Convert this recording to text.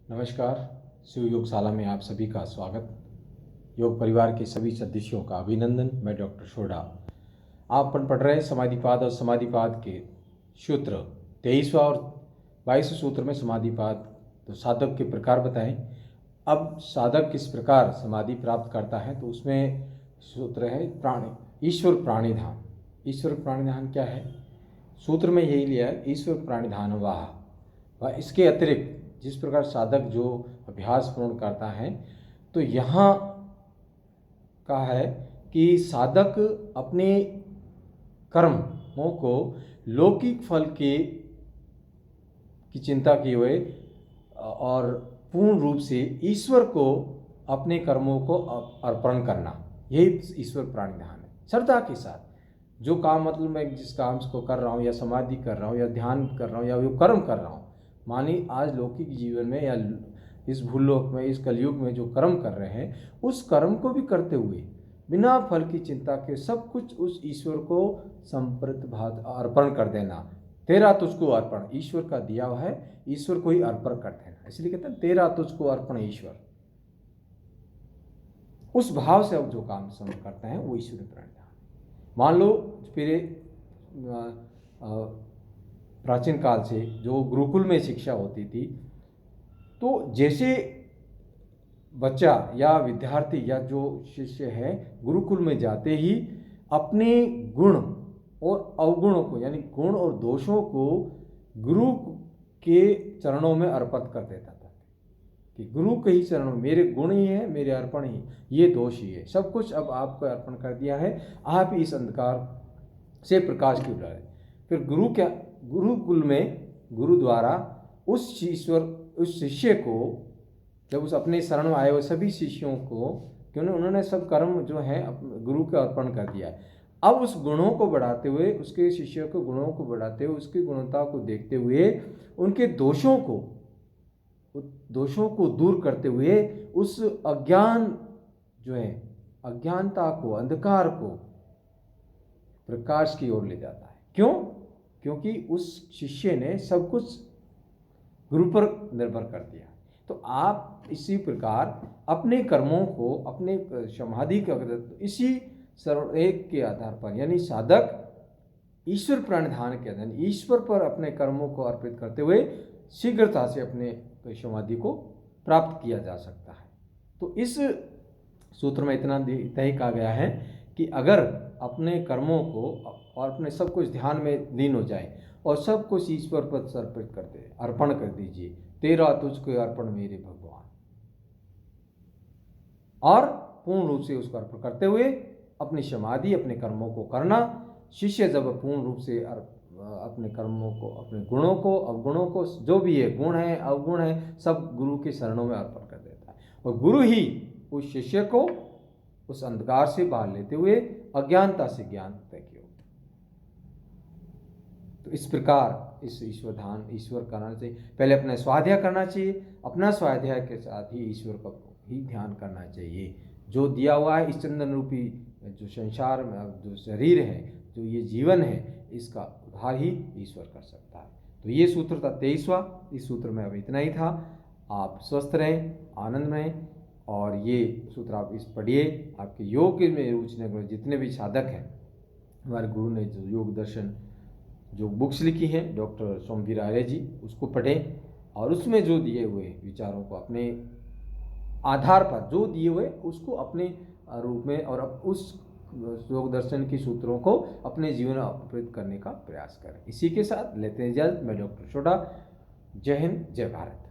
नमस्कार। शिव योगशाला में आप सभी का स्वागत। योग परिवार के सभी सदस्यों का अभिनंदन। मैं डॉक्टर शोडा। आप अपन पढ़ रहे हैं समाधिपाद और समाधिपाद के सूत्र 23वां और 22वें सूत्र में समाधिपाद तो साधक के प्रकार बताएं। अब साधक किस प्रकार समाधि प्राप्त करता है तो उसमें सूत्र है प्राणी ईश्वर प्राणिधान। ईश्वर प्राणिधान क्या है? सूत्र में यही लिया है, ईश्वर प्राणिधान वाह। इसके अतिरिक्त जिस प्रकार साधक जो अभ्यास पूर्ण करता है तो यहाँ कहा है कि साधक अपने कर्मों को लौकिक फल की चिंता किए हुए और पूर्ण रूप से ईश्वर को अपने कर्मों को अर्पण करना, यही ईश्वर प्राणिधान है। श्रद्धा के साथ जो काम, मतलब मैं जिस काम को कर रहा हूँ या समाधि कर रहा हूँ या ध्यान कर रहा हूँ या वो कर्म कर रहा हूँ, मानी आज लौकिक जीवन में या इस भूलोक में, इस कलयुग में जो कर्म कर रहे हैं उस कर्म को भी करते हुए बिना फल की चिंता के सब कुछ उस ईश्वर को संप्रत भात अर्पण कर देना। तेरा तुझको अर्पण, ईश्वर का दिया हुआ है, ईश्वर को ही अर्पण कर देना। इसलिए कहते हैं तेरा तुझको अर्पण ईश्वर। उस भाव से अब जो काम सब करते हैं वो ईश्वर प्राणिधान। मान लो फिर प्राचीन काल से जो गुरुकुल में शिक्षा होती थी, तो जैसे बच्चा या विद्यार्थी या जो शिष्य है गुरुकुल में जाते ही अपने गुण और अवगुणों को, यानी गुण और दोषों को गुरु के चरणों में अर्पित कर देता था कि गुरु के ही चरणों में मेरे गुण ही है, मेरे अर्पण ही, ये दोष ही है, सब कुछ अब आपको अर्पण कर दिया है, आप इस अंधकार से प्रकाश की उड़ाए। फिर गुरुकुल में गुरु द्वारा उस शिष्य को, जब उस अपने शरण में आए हुए सभी शिष्यों को, क्योंकि उन्होंने सब कर्म जो है गुरु को अर्पण कर दिया है, अब उस गुणों को बढ़ाते हुए, उसके शिष्यों के गुणों को बढ़ाते हुए, उसकी गुणवत्ता को देखते हुए, उनके दोषों को दूर करते हुए उस अज्ञान जो है, अज्ञानता को, अंधकार को प्रकाश की ओर ले जाता है। क्यों? क्योंकि उस शिष्य ने सब कुछ गुरु पर निर्भर कर दिया। तो आप इसी प्रकार अपने कर्मों को, अपने समाधि का इसी सर्व एक के आधार पर, यानी साधक ईश्वर प्राणिधान के आधार, ईश्वर पर अपने कर्मों को अर्पित करते हुए शीघ्रता से अपने समाधि को प्राप्त किया जा सकता है। तो इस सूत्र में इतना ही कहा गया है कि अगर अपने कर्मों को और अपने सब कुछ ध्यान में लीन हो जाए और सब कुछ ईश्वर पर समर्पित कर दे, अर्पण कर दीजिए, तेरा तुझको अर्पण मेरे भगवान, और पूर्ण रूप से उसको अर्पण करते हुए अपनी समाधि, अपने कर्मों को करना। शिष्य जब पूर्ण रूप से अपने कर्मों को, अपने गुणों को, अवगुणों को, जो भी है, गुण है, अवगुण है, सब गुरु के शरणों में अर्पण कर देता है, और गुरु ही उस शिष्य को उस अंधकार से बाहर लेते हुए अज्ञानता से ज्ञान तय किया। तो इस प्रकार इस ईश्वर करना चाहिए। पहले अपना स्वाध्याय करना चाहिए, अपना स्वाध्याय के साथ ही ईश्वर का ही ध्यान करना चाहिए। जो दिया हुआ है इस चंदन रूपी जो संसार में, जो शरीर है, जो ये जीवन है, इसका उद्धार ही ईश्वर कर सकता है। तो ये सूत्र था 23वां। इस सूत्र में अब इतना ही था। आप स्वस्थ रहें, आनंद रहें, और ये सूत्र आप इस पढ़िए। आपके योग में रुचि वाले जितने भी साधक हैं, हमारे गुरु ने जो योग दर्शन जो बुक्स लिखी हैं, डॉक्टर सोमवीर आर्य जी, उसको पढ़ें और उसमें जो दिए हुए विचारों को अपने आधार पर, जो दिए हुए उसको अपने रूप में और उस योग दर्शन के सूत्रों को अपने जीवन में प्रयुक्त करने का प्रयास करें। इसी के साथ लेते हैं जल्द। मैं डॉक्टर शोडा। जय हिंद, जय भारत।